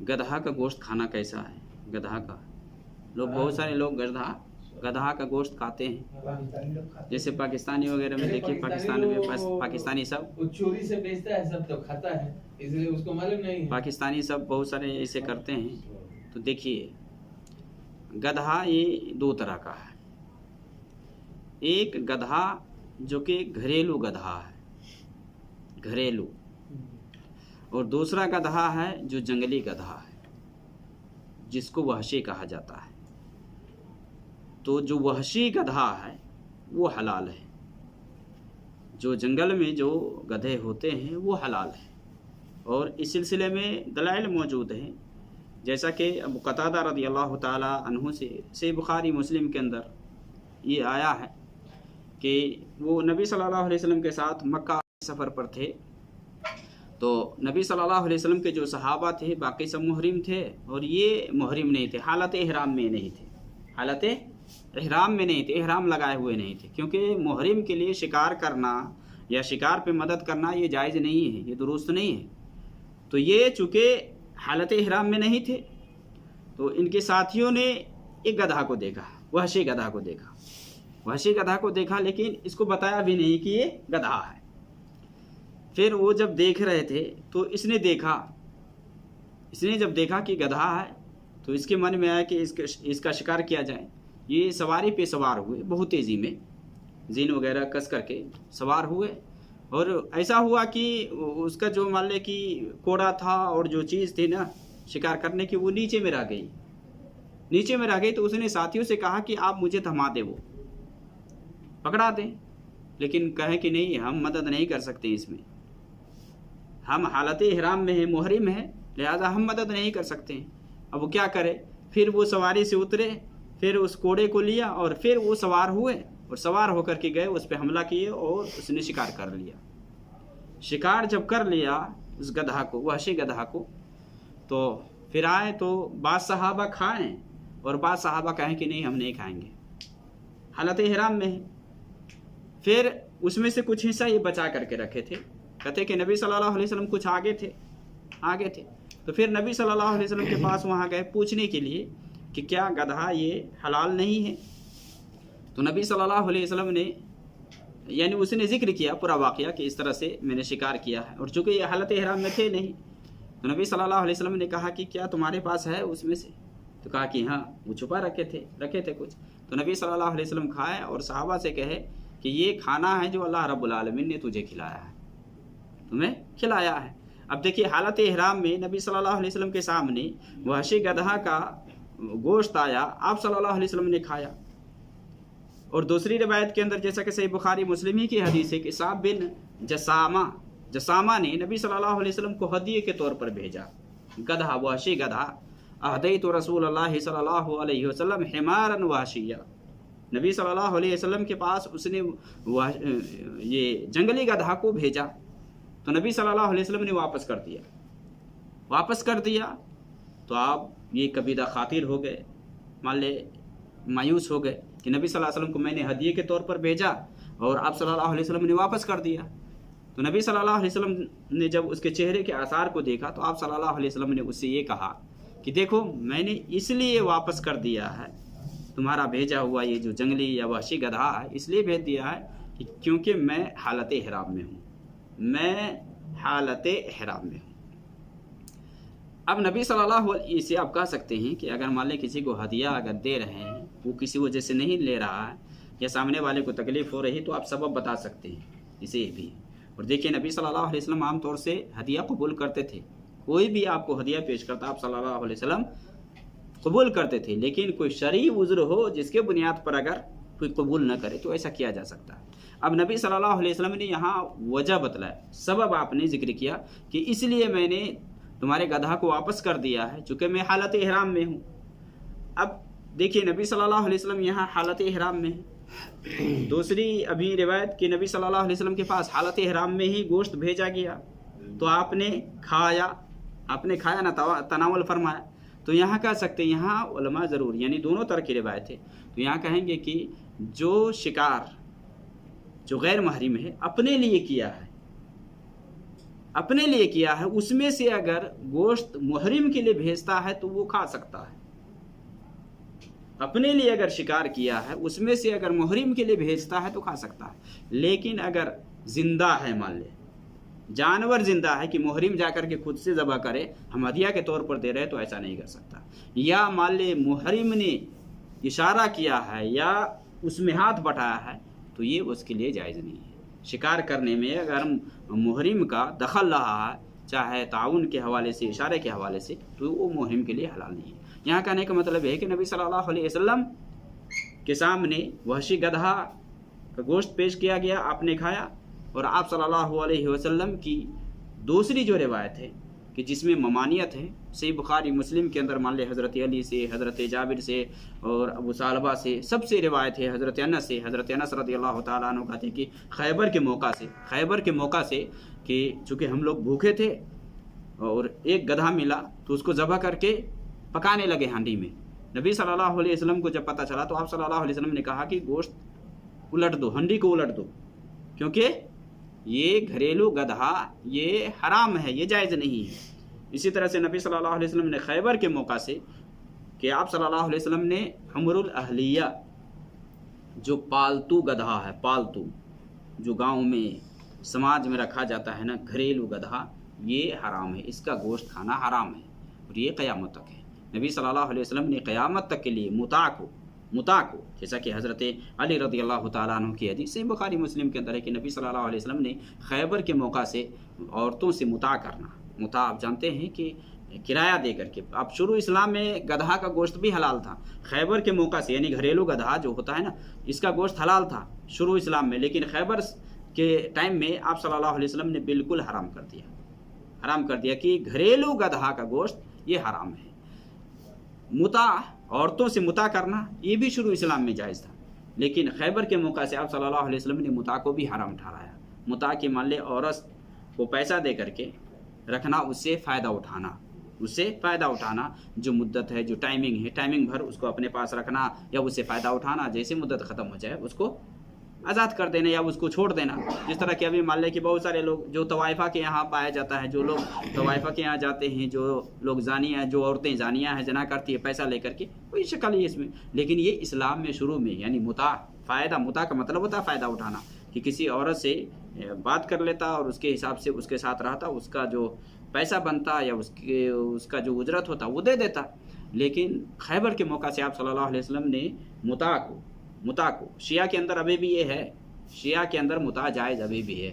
गधा का गोश्त खाना कैसा है? गधा का लोग, बहुत सारे लोग गधा का गोश्त खाते हैं। जैसे पाकिस्तानी वगैरह में देखिए, पाकिस्तान में पाकिस्तानी सब चोरी से बेचता है, सब तो खाता है, इसलिए उसको मालूम नहीं है। पाकिस्तानी सब बहुत सारे ऐसे करते हैं। तो देखिए, गधा ये दो तरह का है। एक गधा जो कि घरेलू गधा है, घरेलू, और दूसरा गधा है जो जंगली गधा है, जिसको वहशी कहा जाता है। तो जो वहशी गधा है वो हलाल है, जो जंगल में जो गधे होते हैं वो हलाल है। और इस सिलसिले में दलाइल मौजूद हैं, जैसा कि अबू कतादा रज़ी अल्लाह ताला अन्हु से सही बुखारी मुस्लिम के अंदर ये आया है कि वो नबी सल्लल्लाहु अलैहि वसल्लम के साथ मक्का सफ़र पर थे। तो नबी सल्लल्लाहु अलैहि वसल्लम के जो सहाबा थे बाकी सब मुहरिम थे, और ये मुहरिम नहीं थे, हालत इहराम में नहीं थे, हालत इहराम में नहीं थे, इहराम लगाए हुए नहीं थे। क्योंकि मुहरिम के लिए शिकार करना या शिकार पे मदद करना ये जायज़ नहीं है, ये दुरुस्त नहीं है। तो ये चूँकि हालत इहराम में नहीं थे, तो इनके साथियों ने एक गधा को देखा, वहशी गधा को देखा, वहशी गधा को देखा, लेकिन इसको बताया भी नहीं कि ये गधा है। फिर वो जब देख रहे थे तो इसने जब देखा कि गधा है, तो इसके मन में आया कि इसका शिकार किया जाए। ये सवारी पे सवार हुए, बहुत तेज़ी में जीन वगैरह कस करके सवार हुए, और ऐसा हुआ कि उसका जो मान ले कि कोड़ा था और जो चीज़ थी ना शिकार करने की, वो नीचे में रह गई। तो उसने साथियों से कहा कि आप मुझे थमा दे, वो पकड़ा दें, लेकिन कहे कि नहीं, हम मदद नहीं कर सकते इसमें, हम हालत इहराम में हैं, मुहरिम हैं, लिहाजा हम मदद नहीं कर सकते हैं। अब वो क्या करे? फिर वो सवारी से उतरे, फिर उस कोड़े को लिया और फिर वो सवार हुए, और सवार होकर के गए, उस पर हमला किए और उसने शिकार कर लिया। शिकार जब कर लिया उस गधा को, वहशी गधा को, तो फिर आए तो बाद सहाबा खाएं और बाद सहाबा कहें कि नहीं, हम नहीं खाएंगे, हालत इहराम में है। फिर उसमें से कुछ हिस्सा ये बचा करके रखे थे, कहते कि नबी सल्लल्लाहु अलैहि वसल्लम कुछ आगे थे। तो फिर नबी सल्लल्लाहु अलैहि वसल्लम के पास वहाँ गए पूछने के लिए कि क्या गधा ये हलाल नहीं है? तो नबी सल्लल्लाहु अलैहि वसल्लम ने, यानी उसने जिक्र किया पूरा वाक़या कि इस तरह से मैंने शिकार किया है, और चूँकि ये हालत इहराम में थे नहीं, तो नबी सल्लल्लाहु अलैहि वसल्लम ने कहा कि क्या तुम्हारे पास है उसमें से? तो कहा कि हाँ, वो छुपा रखे थे कुछ। तो नबी सल्लल्लाहु अलैहि वसल्लम खाए और सहाबा से कहे कि ये खाना है जो अल्लाह रब्बुल आलमीन ने तुझे खिलाया है, तुम्हें खिलाया है। अब देखिए, हालत इहराम में नबी सल्लल्लाहु अलैहि वसल्लम के सामने वहशी गधा का गोश्त आया, आप सल्लल्लाहु अलैहि वसल्लम ने खाया। और दूसरी रिवायत के अंदर, जैसा कि सही बुखारी मुस्लिम ही की हदीस है कि साब बिन जसामा ने नबी सल्लल्लाहु अलैहि वसल्लम को हदिये के तौर पर भेजा गधा, वहशी गधा। अहदैतु रसूलुल्लाह सल्लल्लाहु अलैहि वसल्लम हिमारन वहशिया, नबी सल्लल्लाहु अलैहि वसल्लम के पास उसने ये जंगली गधा को भेजा। तो नबी सल्लल्लाहु अलैहि वसल्लम ने वापस कर दिया। तो आप ये कबीरा खातिर हो गए, मान ले मायूस हो गए कि नबी सल्लल्लाहु अलैहि वसल्लम को मैंने हदिये के तौर पर भेजा और आप सल्लल्लाहु अलैहि वसल्लम ने वापस कर दिया। तो नबी सल्लल्लाहु अलैहि वसल्लम ने जब उसके चेहरे के आसार को देखा, तो आप सल्लल्लाहु अलैहि वसल्लम ने उससे ये कहा कि देखो, मैंने इसलिए वापस कर दिया है तुम्हारा भेजा हुआ ये जो जंगली या वहशी गधा है, इसलिए भेज दिया है कि क्योंकि मैं हालत इहराम में हूँ, अब नबी सल्लल्लाहु अलैहि वसल्लम से आप कह सकते हैं कि अगर मान लें किसी को हदिया अगर दे रहे हैं, वो किसी वजह से नहीं ले रहा है या सामने वाले को तकलीफ़ हो रही, तो आप सबब बता सकते हैं इसे भी। और देखिए, नबी सल्लल्लाहु अलैहि वसल्लम आमतौर से हदिया कबूल करते थे। कोई भी आपको हदिया पेश करता, आप सल्लल्लाहु अलैहि वसल्लम कबूल करते थे। लेकिन कोई शरई उज़्र हो जिसके बुनियाद पर अगर कोई कबूल न करे, तो ऐसा किया जा सकता है। अब नबी सल्लल्लाहु अलैहि वसल्लम ने यहाँ वजह बतलाया, सबब आपने जिक्र किया कि इसलिए मैंने तुम्हारे गधा को वापस कर दिया है चूँकि मैं हालत इहराम में हूँ। अब देखिए, नबी सल्लल्लाहु अलैहि वसल्लम यहाँ हालत इहराम में है। दूसरी अभी रिवायत कि नबी सल्लल्लाहु अलैहि वसल्लम के पास हालत इहराम में ही गोश्त भेजा गया, तो आपने खाया ना, तनावल फरमाया। तो यहाँ कह सकते हैं, यहाँ उलमा ज़रूर, यानी दोनों तरह की रिवायत है, तो यहाँ कहेंगे कि जो शिकार जो गैर महरिम है अपने लिए किया है, अपने लिए किया है उसमें से अगर गोश्त मुहरिम के लिए भेजता है तो वो खा सकता है। अपने लिए अगर शिकार किया है उसमें से अगर मुहरिम के लिए भेजता है तो खा सकता है, लेकिन अगर जिंदा है, मान ले जानवर जिंदा है कि मुहरिम जाकर के खुद से ज़बह करे, हम हदिया के तौर पर दे रहे हैं, तो ऐसा नहीं कर सकता। या मान ले मुहरिम ने इशारा किया है या उसमें हाथ बटाया है तो ये उसके लिए जायज़ नहीं है। शिकार करने में अगर मुहरिम का दखल रहा है, चाहे ताउन के हवाले से, इशारे के हवाले से, तो वो मुहरिम के लिए हलाल नहीं है। यहाँ कहने का मतलब है कि नबी सल्लल्लाहु अलैहि वसल्लम के सामने वहशी गधा का गोश्त पेश किया गया, आपने खाया, और आप सल्लल्लाहु अलैहि वसल्लम की दूसरी जो रिवायत है कि जिसमें ममानियत है, सही बुखारी मुस्लिम के अंदर मान ले हज़रत अली से, हज़रत जाबिर से और अबू सालबा से सबसे रिवायत है, हज़रत अनस से, हज़रत अनस रज़ियल्लाहु ताला अन्हु कहते हैं कि खैबर के मौका से कि चूँकि हम लोग भूखे थे और एक गधा मिला तो उसको ज़बह करके पकाने लगे हांडी में। नबी सल्लल्लाहु अलैहि वसल्लम को जब पता चला तो आप सल्लल्लाहु अलैहि वसल्लम ने कहा कि गोश्त उलट दो, हांडी को उलट दो, क्योंकि ये घरेलू गधा ये हराम है, ये जायज़ नहीं है। इसी तरह से नबी सल्लल्लाहु अलैहि वसल्लम ने खैबर के मौका से कि आप सल्लल्लाहु अलैहि वसल्लम ने हमरुल अहलिया, जो पालतू गधा है, पालतू जो गांव में समाज में रखा जाता है ना, घरेलू गधा, ये हराम है, इसका गोश्त खाना हराम है और ये क़यामत तक है। नबी सल्लल्लाहु अलैहि वसल्लम ने क़यामत तक के लिए मुता को जैसा कि हज़रत अली रज़ियल्लाहु ताला अन्हु की हदीस से बुखारी मुस्लिम के अंदर है कि नबी सल्लल्लाहु अलैहि वसल्लम ने खैबर के मौका से औरतों से मुता करना, मुता आप जानते हैं कि किराया दे करके, अब शुरू इस्लाम में गधा का गोश्त भी हलाल था, खैबर के मौका से यानी घरेलू गधा जो होता है ना, इसका गोश्त हलाल था शुरू इस्लाम में, लेकिन खैबर के टाइम में आप सल्लल्लाहु अलैहि वसल्लम ने बिल्कुल हराम कर दिया कि घरेलू गधा का गोश्त ये हराम है। मुता, औरतों से मुता करना ये भी शुरू इस्लाम में जायज़ था, लेकिन खैबर के मौका से आप सल्लल्लाहु अलैहि वसल्लम ने मुता को भी हराम ठहराया। मुता के मान ले औरत को पैसा दे करके रखना, उससे फ़ायदा उठाना, जो मुद्दत है, जो टाइमिंग है, टाइमिंग भर उसको अपने पास रखना या उससे फ़ायदा उठाना, जैसे मुद्दत ख़त्म हो जाए उसको आज़ाद कर देना या उसको छोड़ देना। जिस तरह के अभी मान लें कि बहुत सारे लोग जो तवाइफ़ा के यहाँ पाया जाता है, जो लोग तवाइफ़ा के यहाँ जाते हैं, जो लोग जानिया, जो औरतें जानिया हैं, जना करती है पैसा लेकर के, कोई शक्ल ही इसमें, लेकिन ये इस्लाम में शुरू में यानी मुता का मतलब होता है फ़ायदा उठाना, कि किसी औरत से बात कर लेता और उसके हिसाब से उसके साथ रहता, उसका जो पैसा बनता या उसका जो उजरत होता वो दे देता। लेकिन खैबर के मौका से आप सल्लल्लाहु अलैहि वसल्लम ने मुता को शिया के अंदर अभी भी ये है, शिया के अंदर मुता जायज़ अभी भी है,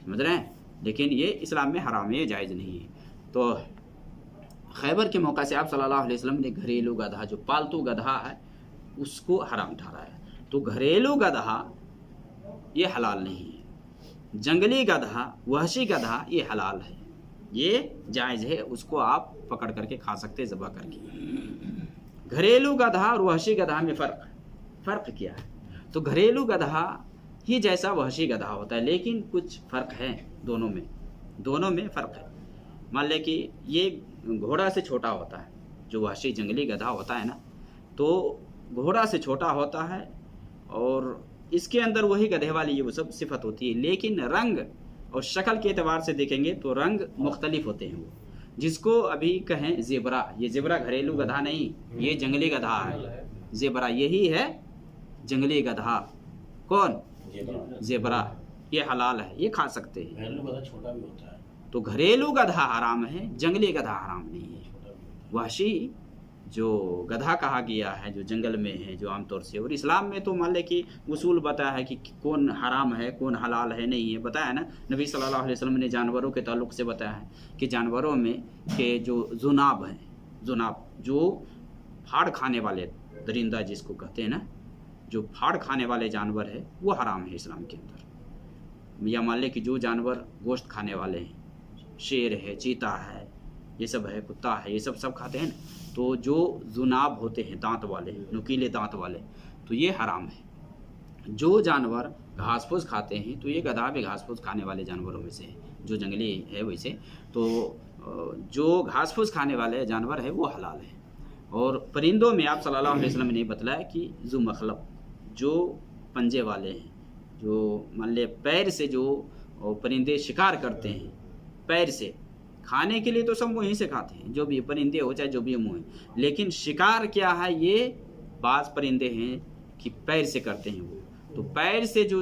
समझ रहे हैं, लेकिन ये इस्लाम में हराम है, जायज़ नहीं है। तो खैबर के मौका से आप सल्लल्लाहु अलैहि वसल्लम ने घरेलू गधा, जो पालतू गधा है, उसको हराम ठहराया। तो घरेलू गधा ये हलाल नहीं है, जंगली गधा, वहशी गधा ये हलाल है, ये जायज़ है, उसको आप पकड़ करके खा सकते, ज़बह करके। घरेलू गधा और वहशी गधा में फ़र्क क्या है? तो घरेलू गधा ही जैसा वहशी गधा होता है, लेकिन कुछ फ़र्क है दोनों में फ़र्क है। मान लें कि ये घोड़ा से छोटा होता है, जो वहशी जंगली गधा होता है ना, तो घोड़ा से छोटा होता है और इसके अंदर वही गधे वाली ये वो सब सिफत होती है, लेकिन रंग और शक्ल के एतबार से देखेंगे तो रंग मुख्तलिफ होते हैं। वो जिसको अभी कहें ज़ेबरा, ये ज़ेबरा घरेलू गधा नहीं, ये जंगली गधा है, ज़ेबरा यही है जंगली गधा। कौन? ज़ेबरा, ये हलाल है, ये खा सकते हैं। घरेलू गधा छोटा भी होता है, तो घरेलू गधा हराम है, जंगली गधा हराम नहीं है। वहशी जो गधा कहा गया है, जो जंगल में है, जो आमतौर से, और इस्लाम में तो मान ले कि उसूल बताया है कि कौन हराम है, कौन हलाल है, नहीं है, बताया ना। नबी सल्लल्लाहु अलैहि वसल्लम ने जानवरों के ताल्लुक़ से बताया है कि जानवरों में के जो जुनाब हैं, जो फाड़ खाने वाले दरिंदा जिसको कहते हैं ना, जो फाड़ खाने वाले जानवर है, वो हराम है इस्लाम के अंदर। या मान ले कि जो जानवर गोश्त खाने वाले हैं, शेर है, चीता है, ये सब है, कुत्ता है, ये सब खाते हैं ना, तो जो जुनाब होते हैं, दांत वाले, नुकीले दांत वाले, तो ये हराम है। जो जानवर घास फूस खाते हैं, तो ये गधा भी घास फूस खाने वाले जानवरों में से है, जो जंगली है वैसे। तो जो घास फूस खाने वाले जानवर है वो हलाल है। और परिंदों में आप सल्लल्लाहु अलैहि वसल्लम ने बताया कि ज़ू मखलब, जो पंजे वाले हैं, जो मान ले पैर से जो परिंदे शिकार करते हैं, पैर से। खाने के लिए तो सब वहीं से खाते हैं, जो भी परिंदे हो चाहे जो भी मुँह है, लेकिन शिकार क्या है, ये बाज परिंदे हैं कि पैर से करते हैं वो। तो पैर से जो,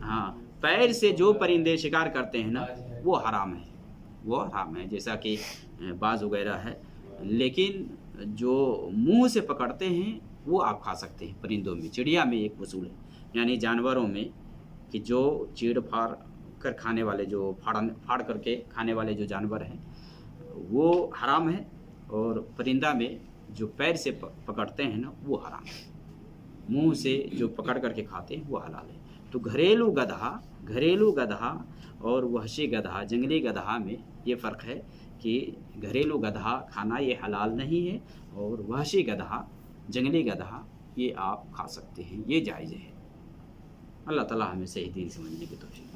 हाँ, पैर से जो परिंदे शिकार करते हैं ना, वो हराम है, वो हराम है, जैसा कि बाज वगैरह है। लेकिन जो मुंह से पकड़ते हैं वो आप खा सकते हैं। परिंदों में, चिड़िया में एक उसूल है, यानी जानवरों में, कि जो चीड़ फाड़ कर खाने वाले, जो फाड़ करके खाने वाले जो जानवर हैं वो हराम है, और परिंदा में जो पैर से पकड़ते हैं ना वो हराम है। मुंह से जो पकड़ करके खाते हैं वो हलाल है। तो घरेलू गधा और वहशी गधा, जंगली गधा में ये फ़र्क है कि घरेलू गधा खाना ये हलाल नहीं है, और वहशी गधा, जंगली गधा, ये आप खा सकते हैं, ये जायज़ है। अल्लाह ताला हमें सही दीन समझने की तौफीक।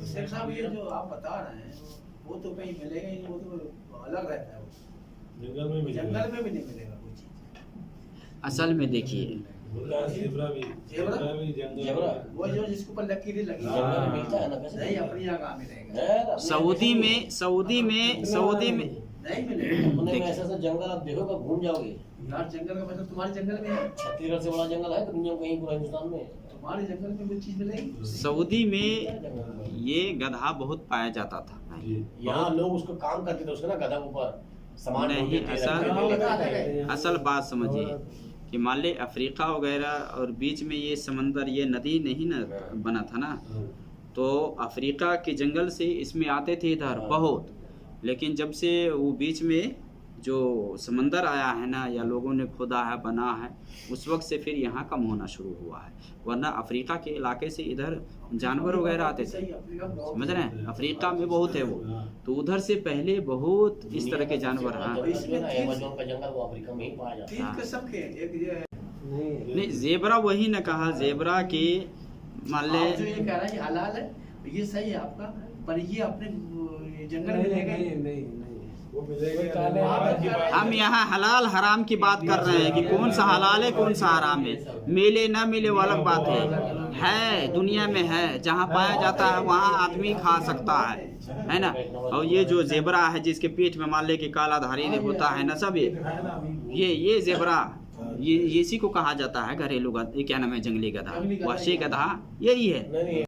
शेख साहब, ये जो आप बता रहे हैं वो तो कहीं मिलेगा ही नहीं, वो तो अलग रहता है, वो जंगल में भी नहीं मिलेगा कोई चीज़। असल में देखिए, जेबरा वो जो जिसके ऊपर लकीरें लगी जंगल में मिलता है ना, नहीं, अपनी जगह मिलेगा। सऊदी में नहीं मिलेगा अपने में ऐसा जंगल आप देखोगे, घूम जाओगे। यार, जंगल का मतलब तुम्हारे जंगल में है, छत्तीसगढ़ से बड़ा जंगल है दुनिया में कहीं, पूरा हिंदुस्तान में। तुम्हारे जंगल में कोई चीज़ मिलेगी? सऊदी में ये गधा बहुत पाया जाता था। यहाँ लोग उसको काम करते थे, उसके ना गधा के ऊपर सामान नहीं, ढोते थे। असल बात समझिए कि मान ले अफ्रीका वगैरह और बीच में ये समंदर, ये नदी नहीं ना बना था ना, तो अफ्रीका के जंगल से इसमें आते थे इधर बहुत। लेकिन जब से वो बीच में जो समंदर आया है ना, या लोगों ने खोदा है, बना है, उस वक्त से फिर यहाँ कम होना शुरू हुआ है। वरना अफ्रीका के इलाके से इधर जानवर वगैरह आते थे, समझ रहे हैं, अफ्रीका में बहुत है वो, तो उधर से पहले बहुत इस तरह के जानवर। हाँ, अमेज़न का जंगल वो अफ्रीका में ही पाया जाता है। तीन किस्म के, एक ये नहीं, ज़ेबरा वही न कहा, ज़ेबरा के मान ले, आप जो ये कह रहे हैं ये हलाल है, ये सही है आपका, पर ये अपने जंगल में लेगा हम यहाँ हलाल हराम की बात कर रहे हैं कि कौन सा हलाल है कौन सा हराम है, मिले ना मिले वो अलग बात है दुनिया में है, जहाँ पाया जाता है वहाँ आदमी खा सकता है ना। और ये जो ज़ेबरा है जिसके पीठ में मान ले कि काला धारी होता है ना, सब ये ज़ेबरा, ये इसी को कहा जाता है घरेलू गधा, क्या नाम है, जंगली गधा, वहशी गधा, यही है।